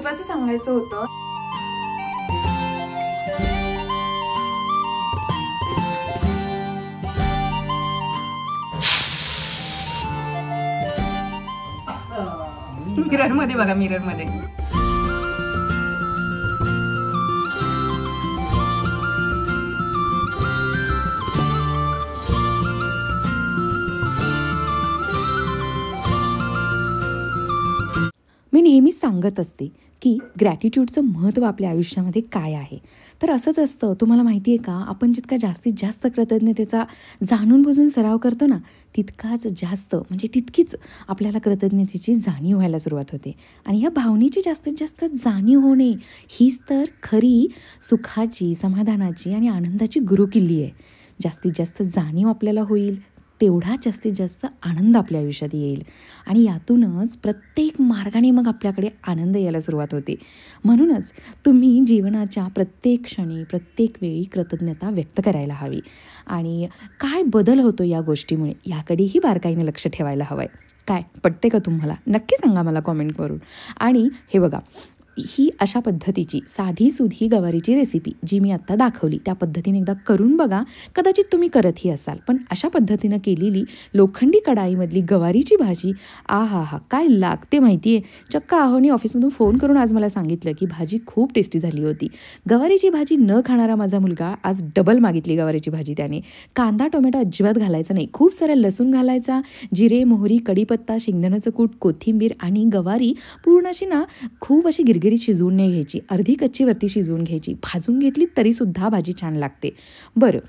महत्त्वाचं सांगायचं होतं. मिरर मध्ये बघा, मिरर मध्ये. मी नेहमीच सांगत असते की ग्रॅटिट्यूडचं महत्त्व आपल्या आयुष्यामध्ये काय आहे. तर असंच असतं, तुम्हाला माहिती आहे का, आपण जितका जास्तीत जास्त कृतज्ञतेचा जाणून बुजून सराव करतो ना, तितकाच जास्त म्हणजे तितकीच आपल्याला कृतज्ञतेची जाणीव व्हायला सुरुवात होते. आणि या भावनेची जास्तीत जास्त जाणीव होणे हीच तर खरी सुखाची, समाधानाची आणि आनंदाची गुरुकिल्ली आहे. जास्तीत जास्त जाणीव आपल्याला होईल तेवढा जास्तीत जास्त आनंद आपल्या आयुष्यात येईल आणि यातूनच प्रत्येक मार्गाने मग आपल्याकडे आनंद यायला सुरुवात होते. म्हणूनच तुम्ही जीवनाच्या प्रत्येक क्षणी, प्रत्येक वेळी कृतज्ञता व्यक्त करायला हवी. आणि काय बदल होतो या गोष्टीमुळे याकडेही बारकाईने लक्ष ठेवायला हवं आहे. काय पटते का तुम्हाला? नक्की सांगा मला कॉमेंट करून. आणि हे बघा, ही अशा पद्धतीची साधीसुधी गवारीची रेसिपी जी मी आत्ता दाखवली त्या पद्धतीने एकदा करून बघा. कदाचित तुम्ही करतही असाल, पण अशा पद्धतीनं केलेली लोखंडी कढाईमधली गवारीची भाजी आहा हा काय लागते माहिती आहे. चक्क आहोनी ऑफिसमधून फोन करून आज मला सांगितलं की भाजी खूप टेस्टी झाली होती. गवारीची भाजी न खाणारा माझा मुलगा आज डबल मागितली गवारीची भाजी त्याने. कांदा टोमॅटो अजिबात घालायचा नाही, खूप साऱ्या लसूण घालायचा, जिरे मोहरी कढीपत्ता शेंगदाण्याचं कूट कोथिंबीर आणि गवारी पूर्ण अशी ना खूप अशी गिरगिरीत शिजवून नाही घ्यायची, अर्धी कच्ची वरती शिजवून घ्यायची. भाजून घेतली तरीसुद्धा भाजी छान लागते. बरं,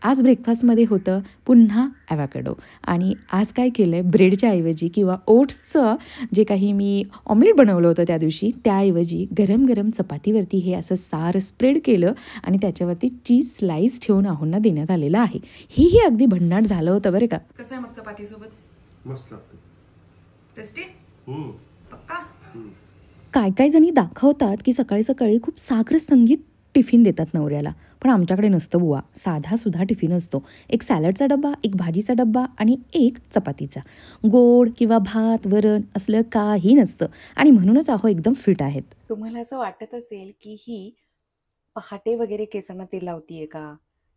आज ब्रेकफास्टमध्ये होतं पुन्हा ॲव्होकाडो. आणि आज काय केलं आहे, ब्रेडच्या ऐवजी किंवा ओट्सचं जे काही मी ऑमलेट बनवलं होतं त्या दिवशी त्याऐवजी गरम गरम चपातीवरती हे असं सार स्प्रेड केलं आणि त्याच्यावरती चीज स्लाइस ठेवून आहोंना देण्यात आलेलं आहे. हेही अगदी भन्नाट झालं होतं बरं का. कसं आहे मग चपातीसोबत? मस्त लागतं. टेस्टी पक्का. काय काय जणी दाखवतात की सकाळी सकाळी खूप सागर संगीत टिफिन देतात नवऱ्याला, पण आमच्याकडे नसतं बुवा. साधासुद्धा टिफिन असतो. एक सॅलडचा डब्बा, एक भाजीचा डब्बा आणि एक चपातीचा. गोड किंवा भात वरण असलं काही नसतं आणि म्हणूनच अहो एकदम फिट आहेत. तुम्हाला असं वाटत असेल की ही पहाटे वगैरे केसांना तेल लावतीये का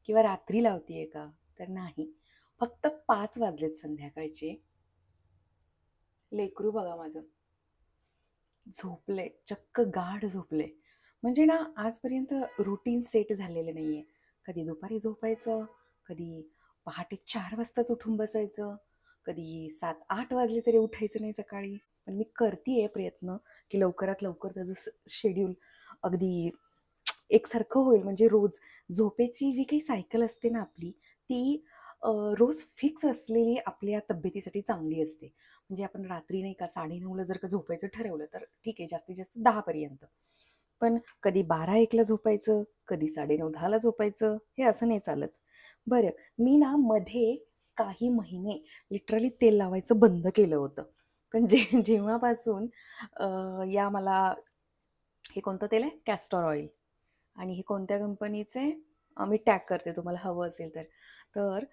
किंवा रात्री लावतीये का, तर नाही. फक्त 5 वाजलेत संध्याकाळचे. लेकरू बघा माझं झोपले, चक्क गाढ झोपले. म्हणजे ना आजपर्यंत रुटीन सेट झालेलं नाहीये. कधी दुपारी झोपायचं, कधी पहाटे 4 वाजताच उठून बसायचं, कधी 7-8 वाजले तरी उठायचं नाही सकाळी. पण मी करतीये प्रयत्न की लवकरात लवकर त्याचं शेड्यूल अगदी एकसारखं होईल. म्हणजे रोज झोपेची जी काही सायकल असते ना आपली, ती रोज फिक्स असलेली आपल्या तब्येतीसाठी चांगली असते. म्हणजे आपण रात्री नाही का 9:30ला जर का झोपायचं ठरवलं तर ठीक आहे, जास्तीत जास्त 10 पर्यंत. पण कधी 12-1ला झोपायचं, कधी 9:30-10ला झोपायचं, हे असं नाही चालत. बरं, मी ना मध्ये काही महिने लिटरली तेल लावायचं बंद केलं होतं. पण जेव्हापासून या मला हे कोणतं तेल आहे, कॅस्टर ऑइल, आणि हे कोणत्या कंपनीचं आहे मी टॅग करते तुम्हाला हवं असेल तर. तर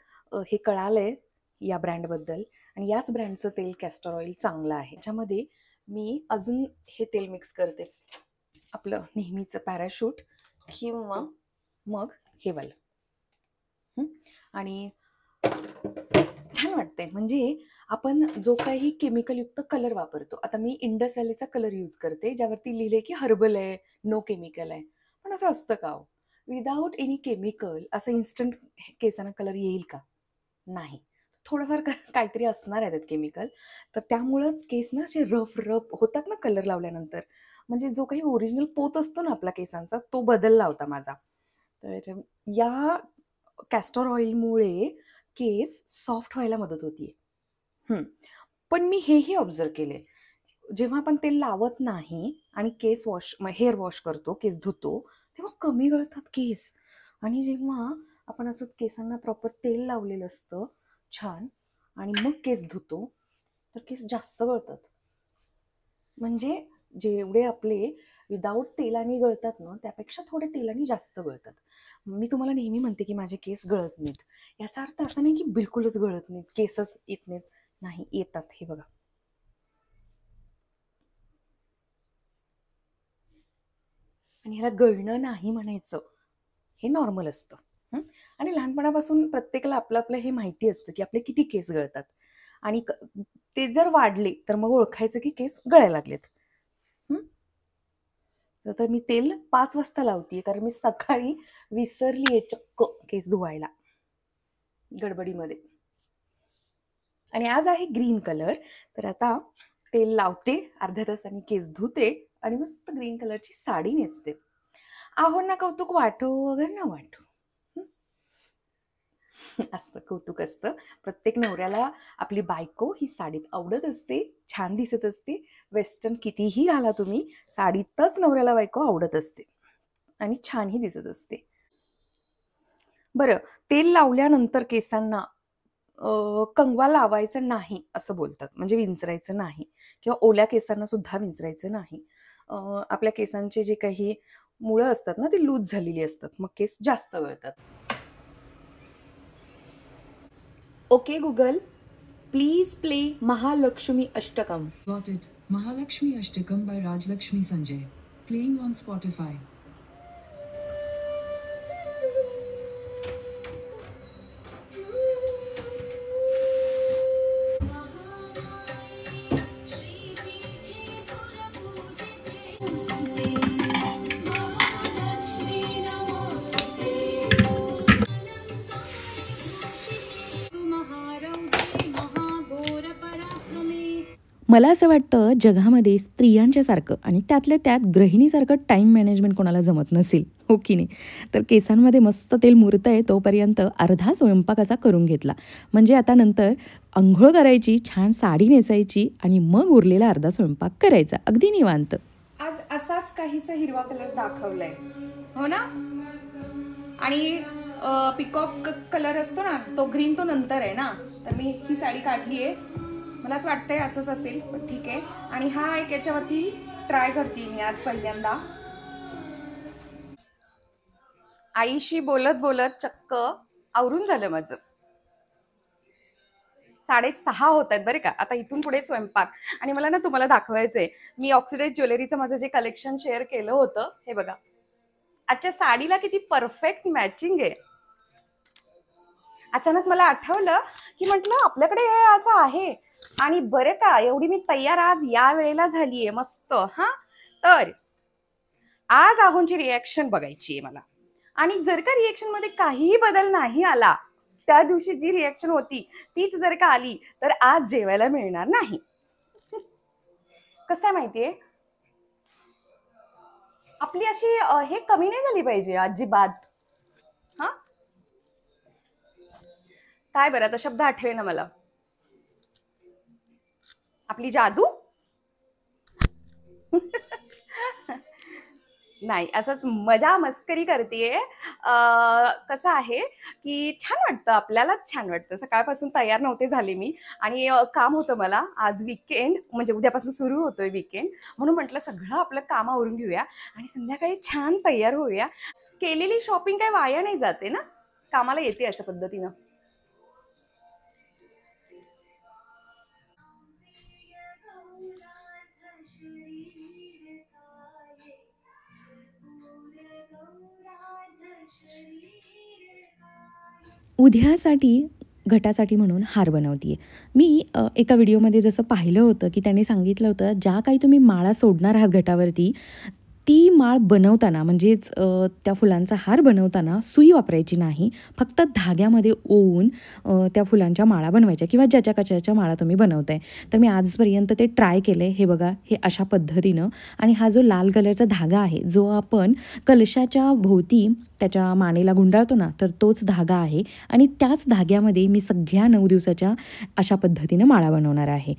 हे कळालंय या ब्रँडबद्दल आणि याच ब्रँडचं तेल कॅस्टर ऑइल चांगलं आहे. त्याच्यामध्ये मी अजून हे तेल मिक्स करते, आपलं नेहमीचं पॅराशूट किंवा मग हे वालं. आणि छान वाटते. म्हणजे आपण जो काही केमिकलयुक्त कलर वापरतो, आता मी इंडस व्हॅलीचा कलर यूज करते ज्यावरती लिहिले की हर्बल आहे, नो केमिकल आहे. पण असं असतं का हो, विदाऊट एनी केमिकल असं इन्स्टंट केसांना कलर येईल का? नाही. थोडंफार काहीतरी असणार आहे त्यात केमिकल. तर त्यामुळंच केस ना असे रफ होतात ना कलर लावल्यानंतर. म्हणजे जो काही ओरिजिनल पोत असतो ना आपला केसांचा, तो बदलला होता माझा. तर या कॅस्टर ऑइलमुळे केस सॉफ्ट व्हायला मदत होतीये. पण मी हेही ऑब्झर्व केले, जेव्हा आपण तेल लावत नाही आणि हेअर वॉश करतो, केस धुतो, तेव्हा कमी गळतात केस. आणि जेव्हा आपण असं केसांना प्रॉपर तेल लावलेलं असतं छान आणि मग केस धुतो तर केस जास्त गळतात. म्हणजे जेवढे आपले विदाऊट तेलाने गळतात ना, त्यापेक्षा थोडे तेलाने जास्त गळतात. मी तुम्हाला नेहमी म्हणते की माझे केस गळत नाहीत, याचा अर्थ असा नाही की बिलकुलच गळत नाहीत, केसच येत नाहीत. नाही, येतात. हे बघा, आणि ह्याला गळणं नाही म्हणायचं, हे नॉर्मल असतं. आणि लहानपणापासून प्रत्येकाला आपलं आपलं हे माहिती असतं की आपले किती केस गळतात, आणि ते जर वाढले तर मग ओळखायचं की केस गळायला लागलेत. तर मी तेल 5 वाजता लावते, कारण मी सकाळी विसरलीये चक्क केस धुवायला गडबडीमध्ये. आणि आज आहे ग्रीन कलर, तर आता तेल लावते, अर्ध्या तासाने केस धुते आणि मस्त ग्रीन कलरची साडी नेसते. आहोंना कौतुक वाटो वगैरे ना वाटो, असतं कौतुक असतं. प्रत्येक नवऱ्याला आपली बायको ही साडीत आवडत असते, छान दिसत असते. वेस्टर्न कितीही घाला तुम्ही, साडीतच नवऱ्याला बायको आवडत असते आणि छानही दिसत असते. बरं, तेल लावल्यानंतर केसांना कंगवा लावायचा नाही असं बोलतात, म्हणजे विंचरायचं नाही, किंवा ओल्या केसांना सुद्धा विंचरायचं नाही. आपल्या केसांचे जे काही मुळं असतात ना, ते लूज झालेली असतात, मग केस जास्त गळतात. Okay Google, please play Mahalakshmi Ashtakam. Got it. Mahalakshmi Ashtakam by Rajlakshmi Sanjay. Playing on Spotify. मला असं वाटतं जगामध्ये स्त्रियांच्या सारखं आणि त्यातल्या त्यात गृहिणीसारखं टाईम मॅनेजमेंट कोणाला जमत नसेल, हो की नाही. तर केसांमध्ये मस्त तेल मुरतंय तोपर्यंत अर्धा स्वयंपाक असा करून घेतला, म्हणजे आता नंतर अंघोळ करायची, छान साडी नेसायची आणि मग उरलेला अर्धा स्वयंपाक करायचा, अगदी निवांत. आज असाच काहीसा हिरवा कलर दाखवलाय, हो ना. आणि पिकॉक कलर असतो ना, तो ग्रीन तो नंतर आहे ना. तर मी ही साडी काढलीये, मला असं वाटतंय असंच असेल, पण ठीक आहे. आणि हा एक याच्यावरती ट्राय करते मी आज पहिल्यांदा. आईशी बोलत बोलत चक्क आवरून झालं माझं. 6:30 होत आहेत बरे का. आता इथून पुढे स्वयंपाक. आणि मला ना तुम्हाला दाखवायचंय, मी ऑक्सिडाइज ज्वेलरीचं माझं जे कलेक्शन शेअर केलं होतं, हे बघा. आजच्या साडीला किती परफेक्ट मॅचिंग आहे. अचानक मला आठवलं की म्हटलं आपल्याकडे असं आहे, आणि बरे का एवढी मी तयार आज या वेळेला झालीये मस्त. तर आज आहोंची रिॲक्शन बघायची आहे मला, आणि जर का रिॲक्शन मध्ये काहीही बदल नाही आला, त्या दिवशी जी रिॲक्शन होती तीच जर का आली, तर आज जेवायला मिळणार नाही. कसं आहे माहितीये, आपली अशी हे कमी नाही झाली पाहिजे अजिबात. काय बरं आता शब्द आठवे ना मला. आपली जादू नाही, असंच मजा मस्करी करतेय. कसं आहे की छान वाटतं, आपल्याला छान वाटतं. सकाळपासून तयार नव्हते झाले मी, आणि काम होतं मला. आज वीकेंड, म्हणजे उद्यापासून सुरू होतोय वीकेंड, म्हणून म्हटलं सगळं आपलं काम आवरून घेऊया आणि संध्याकाळी छान तयार होऊया. केलेली शॉपिंग काय वाया नाही जाते ना, कामाला येते अशा पद्धतीनं. उद्यासाठी घटासाठी म्हणून हार बनवते आहे मी. एका व्हिडिओमध्ये जसं पाहिलं होतं की त्यांनी सांगितलं होतं, ज्या काही तुम्ही माळा सोडणार आहात घटावरती, ती माळ बनवताना, म्हणजेच त्या फुलांचा हार बनवताना सुई वापरायची नाही, फक्त धाग्यामध्ये ओवून त्या फुलांच्या माळा बनवायच्या, किंवा ज्याच्या कशाच्या माळा तुम्ही बनवताय. तर मी आजपर्यंत ते ट्राय केलं आहे. हे बघा, हे अशा पद्धतीनं. आणि हा जो लाल कलरचा धागा आहे, जो आपण कलशाच्या भोवती त्याच्या मानेला गुंडाळतो ना, तर तोच धागा आहे. आणि त्याच धाग्यामध्ये मी सगळ्या 9 दिवसाच्या अशा पद्धतीनं माळा बनवणार आहे.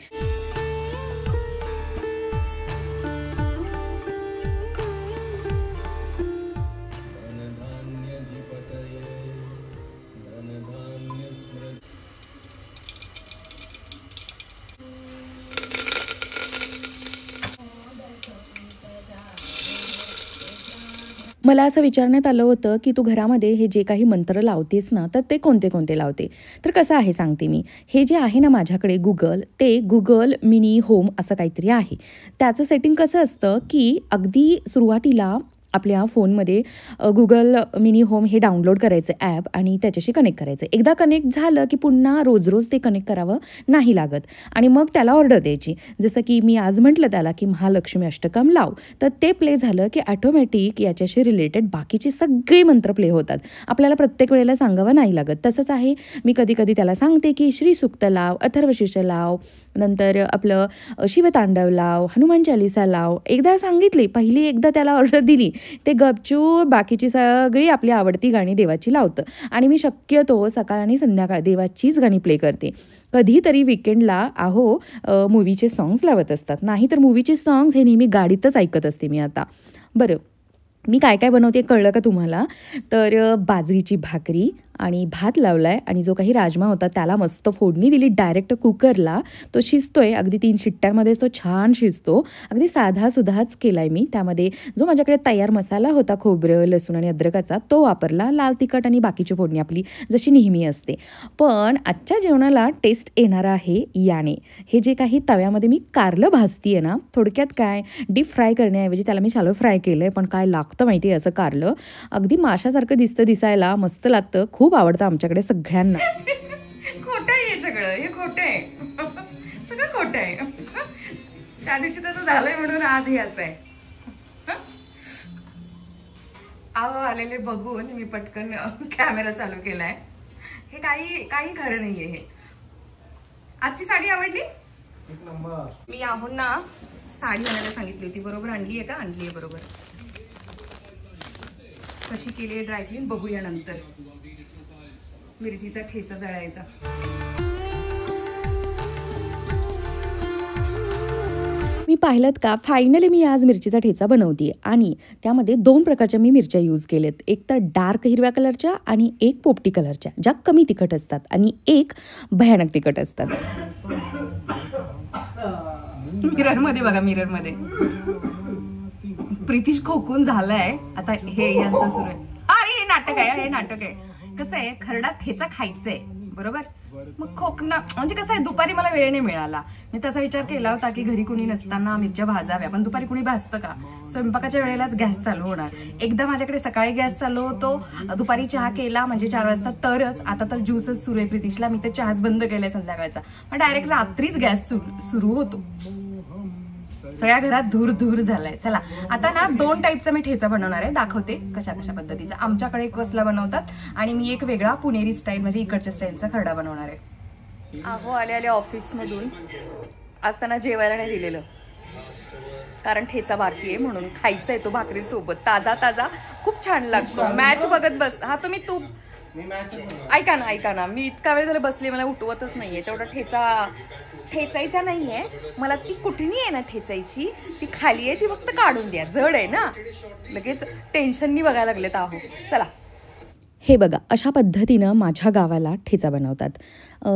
मला असं विचारण्यात आलं होतं की तू घरामध्ये हे जे काही मंत्र लावतेस ना, तर ते कोणते कोणते लावते. तर कसं आहे सांगते मी. हे जे आहे ना माझ्याकडे गुगल, ते गुगल मिनी होम असं काहीतरी आहे. त्याचं सेटिंग कसं असतं की अगदी सुरुवातीला आपल्या फोनमध्ये गुगल मिनी होम हे डाउनलोड करायचं ॲप आणि त्याच्याशी कनेक्ट करायचं. एकदा कनेक्ट झालं की पुन्हा रोज रोज ते कनेक्ट करावं नाही लागत आणि मग त्याला ऑर्डर द्यायची. जसं की मी आज म्हटलं त्याला की महालक्ष्मी अष्टकम लाव, तर ते प्ले झालं की ॲटोमॅटिक याच्याशी रिलेटेड बाकीची सगळी मंत्र प्ले होतात. आपल्याला प्रत्येक वेळेला सांगावं नाही लागत. तसंच आहे, मी कधी कधी त्याला सांगते की श्रीसुक्त लाव, अथर्वशीर्ष लाव, नंतर आपलं शिवतांडव लाव, हनुमान चालिसा लाव. एकदा सांगितली, पहिली एकदा त्याला ऑर्डर दिली, ते गपचूप बाकीची सगळी आपली आवडती गाणी देवाची लावतं आणि मी शक्यतो सकाळ आणि संध्याकाळ देवाचीच गाणी प्ले करते. कधीतरी विकेंडला मूवीचे सॉंग्स लावत असतात, नाहीतर मूवीचे सॉंग्स हे नेहमी गाडीतच ऐकत असते मी आता. बरं, मी काय काय बनवते कळलं का तुम्हाला? तर बाजरीची भाकरी आणि भात लावला आहे आणि जो काही राजमा होता त्याला मस्त फोडणी दिली डायरेक्ट कुकरला. तो शिजतोय, अगदी 3 शिट्ट्यांमध्येच तो छान शिजतो. अगदी साधासुधाच केला आहे मी. त्यामध्ये जो माझ्याकडे तयार मसाला होता खोबरं, लसूण आणि अद्रकाचा तो वापरला. लाल तिखट आणि बाकीची फोडणी आपली जशी नेहमी असते. पण आजच्या जेवणाला टेस्ट येणार आहे याने. हे जे काही तव्यामध्ये मी कारलं भाजती आहे ना, थोडक्यात काय, डीप फ्राय करण्याऐवजी त्याला मी शॅलो फ्राय केलं आहे. पण काय लागतं माहिती आहे असं कारलं, अगदी माशासारखं दिसतं, दिसायला मस्त लागतं, खूप आवडतं आमच्याकडे सगळ्यांना. खोटं आहे हे सगळं, हे खोटं आहे. सगळं खोटं आहे. त्या दिवशी तसं झालंय म्हणून आज हे असं आहे. अहो आलेले बघून मी पटकन कॅमेरा चालू केलाय. हे काही खरं नाहीये. हे आजची साडी आवडली? मी आहोत ना साडी आणायला सांगितली होती, बरोबर आणली आहे का? आणली आहे बरोबर. कशी केली आहे ड्रायक्लीन बघूया नंतर. मिरचीचा ठेचा जळायचा. मी पाहिलं का, फायनली मी आज मिरचीचा ठेचा बनवते आणि त्यामध्ये 2 प्रकारच्या मी मिरच्या यूज केल्यात. एक तर डार्क हिरव्या कलरच्या आणि एक पोपटी कलरच्या, ज्या कमी तिखट असतात आणि एक भयानक तिखट असतात. मिररमध्ये बघा, मिररमध्ये प्रितीश खोकून झालाय आता. हे यांचं सुरू आहे. अरे हे नाटक आहे, हे नाटक आहे. कसं आहे, खरडा ठेचा खायचंय बरोबर, मग खोकणं म्हणजे कसं आहे, दुपारी मला वेळ नाही मिळाला. मी तसा विचार केला होता की घरी कुणी नसताना मिरच्या भाजाव्या, पण दुपारी कुणी भाजतं का? स्वयंपाकाच्या वेळेलाच गॅस चालू होणार. एकदा माझ्याकडे सकाळी गॅस चालू होतो, दुपारी चहा केला म्हणजे 4 वाजता तरच. आता तर ज्यूसच सुरू आहे प्रितीशला, मी तर चहाच बंद केलाय संध्याकाळचा. मग डायरेक्ट रात्रीच गॅस सुरू होतो. सगळ्या घरात धूर धूर झालाय. चला आता ना 2 टाईपचा मी ठेचा बनवणार आहे, दाखवते कशा कशा पद्धतीचा. आमच्याकडे कसला बनवतात आणि मी एक वेगळा पुणेरी स्टाईल म्हणजे इकडच्या स्टाईलचा खरडा बनवणार आहे. अहो आले आले ऑफिस मधून, आज त्यांना जेवायला नाही दिलेलं कारण ठेचा बाकी आहे म्हणून. खायचा आहे तो भाकरी सोबत, ताजा ताजा, खूप छान लागतो. मॅच बघत बस. हा तुम्ही तू ऐका ना, मी इतका वेळ झाला बसले, मला उठवतच नाहीये. तेवढा ठेचायचा नाहीये मला. ती कुठली आहे ना ठेचायची, ती खाली आहे, ती फक्त काढून द्या. जड आहे ना, लगेच टेन्शननी बघायला लागलेत. आहो चला. हे बघा, अशा पद्धतीनं माझ्या गावाला ठेचा बनवतात.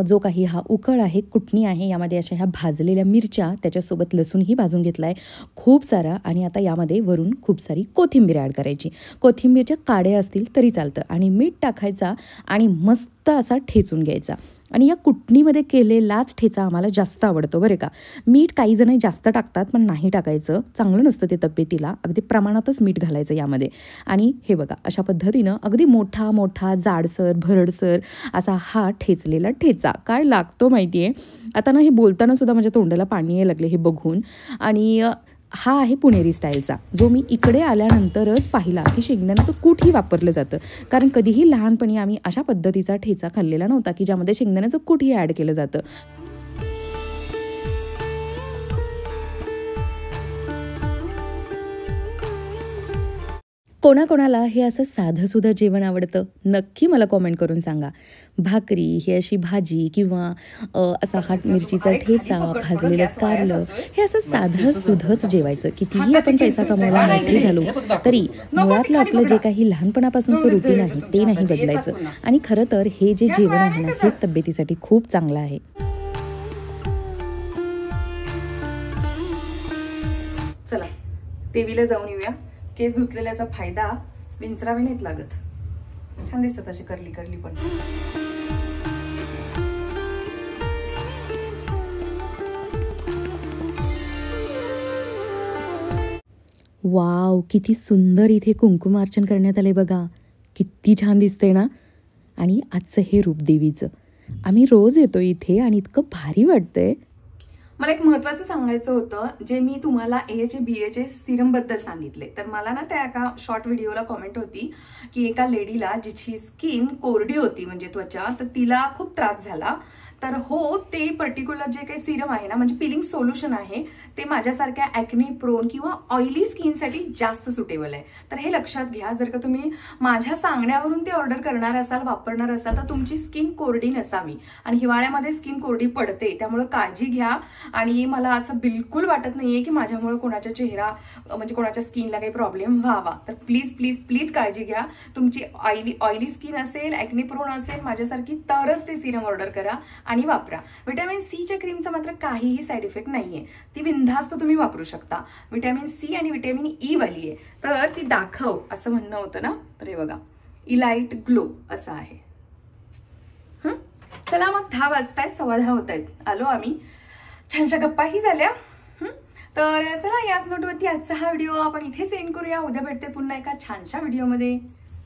जो काही हा उकळ आहे, कुटणी आहे, यामध्ये अशा ह्या भाजलेल्या मिरच्या, त्याच्यासोबत लसूणही भाजून घेतला आहे खूप सारा. आणि आता यामध्ये वरून खूप सारी कोथिंबीर ॲड करायची. कोथिंबीरच्या काड्या असतील तरी चालतं आणि मीठ टाकायचा आणि मस्त असा ठेचून घ्यायचा. आणि या कुटणीमध्ये केलेलाच ठेचा आम्हाला जास्त आवडतो बरं का. मीठ काही जण जास्त टाकतात, पण नाही टाकायचं, चांगलं नसतं ते तब्येतीला. अगदी प्रमाणातच मीठ घालायचं यामध्ये. आणि हे बघा, अशा पद्धतीनं अगदी मोठा मोठा जाडसर भरडसर असा हा ठेचलेला ठेचा काय लागतो माहिती आहे. आता ना हे बोलताना सुद्धा माझ्या तोंडाला पाणी यायला लागले हे बघून. आणि हा आहे पुणेरी स्टाईलचा, जो मी इकडे आल्यानंतरच पाहिला की शेंगदाण्याचं कूटही वापरलं जातं. कारण कधीही लहानपणी आम्ही अशा पद्धतीचा ठेचा खाल्लेला नव्हता की ज्यामध्ये शेंगदाण्याचं कूटही ॲड केलं जातं. कोणाकोणाला हे असं साधंसुद्धा जेवण आवडतं, नक्की मला कॉमेंट करून सांगा. भाकरी, हे अशी भाजी किंवा असा हा मिरचीचा ठेचा, भाजलेलं कारलं, हे असं साधंसुधंच जेवायचं. कितीही आपण पैसा कमवायला मोठे झालो तरी मुळातलं आपलं जे काही लहानपणापासूनचं रुटीन आहे ते नाही बदलायचं. आणि खरं तर हे जे जेवण आहे ना, हेच तब्येतीसाठी खूप चांगलं आहे. चला देवीला जाऊन येऊया. केस धुतलेल्याचा फायदा विंचरावे नाहीत लागत. छान दिसतात अशी करली करली पण. वाव, किती सुंदर इथे कुंकुमार्चन करण्यात आले बघा. किती छान दिसतंय ना. आणि आजचं हे रूप देवीचं. आम्ही रोज येतो इथे आणि इतकं भारी वाटतंय. मला एक महत्त्वाचं सांगायचं होतं, जे मी तुम्हाला AHA BHA सिरमबद्दल सांगितले, तर मला ना त्या एका शॉर्ट व्हिडिओला कॉमेंट होती की एका लेडीला जिची स्किन कोरडी होती म्हणजे त्वचा, तर तिला खूप त्रास झाला. तर हो, ते पर्टिक्युलर जे काही सिरम आहे ना, म्हणजे पिलिंग सोल्युशन आहे, ते माझ्यासारख्या ॲक्ने प्रोन किंवा ऑइली स्किनसाठी जास्त सुटेबल आहे. तर हे लक्षात घ्या. जर का तुम्ही माझ्या सांगण्यावरून ते ऑर्डर करणार असाल, वापरणार असाल, तर तुमची स्किन कोरडी नसावी. आणि हिवाळ्यामध्ये स्किन कोरडी पडते, त्यामुळे काळजी घ्या. आणि मला असं बिलकुल वाटत नाहीये की माझ्यामुळे कोणाच्या चेहरा म्हणजे कोणाच्या स्किनला काही प्रॉब्लेम व्हावा. तर प्लीज प्लीज प्लीज काळजी घ्या. तुमची ऑइली स्किन असेल, ॲक्ने प्रोन असेल माझ्यासारखी, तरच ते सिरम ऑर्डर करा आणि वापरा. व्हिटॅमिन सीच्या क्रीमचा मात्र काहीही साईड इफेक्ट नाहीये, ती बिनधास्त तुम्ही वापरू शकता. व्हिटॅमिन सी आणि व्हिटॅमिन ई वाली आहे, तर ती दाखव असं म्हणणं होतं ना. तर हे बघा, इलाइट ग्लो असं आहे. चला मग 10 वाजतायत, 10:15 होत आहेत. आलो आम्ही, छानशा गप्पाही झाल्या. तर चला, याच नोटवरती आजचा हा व्हिडिओ आपण इथे सेंड करूया. उद्या भेटते पुन्हा एका छानशा व्हिडिओमध्ये.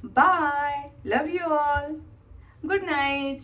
Bye, love you all, good night.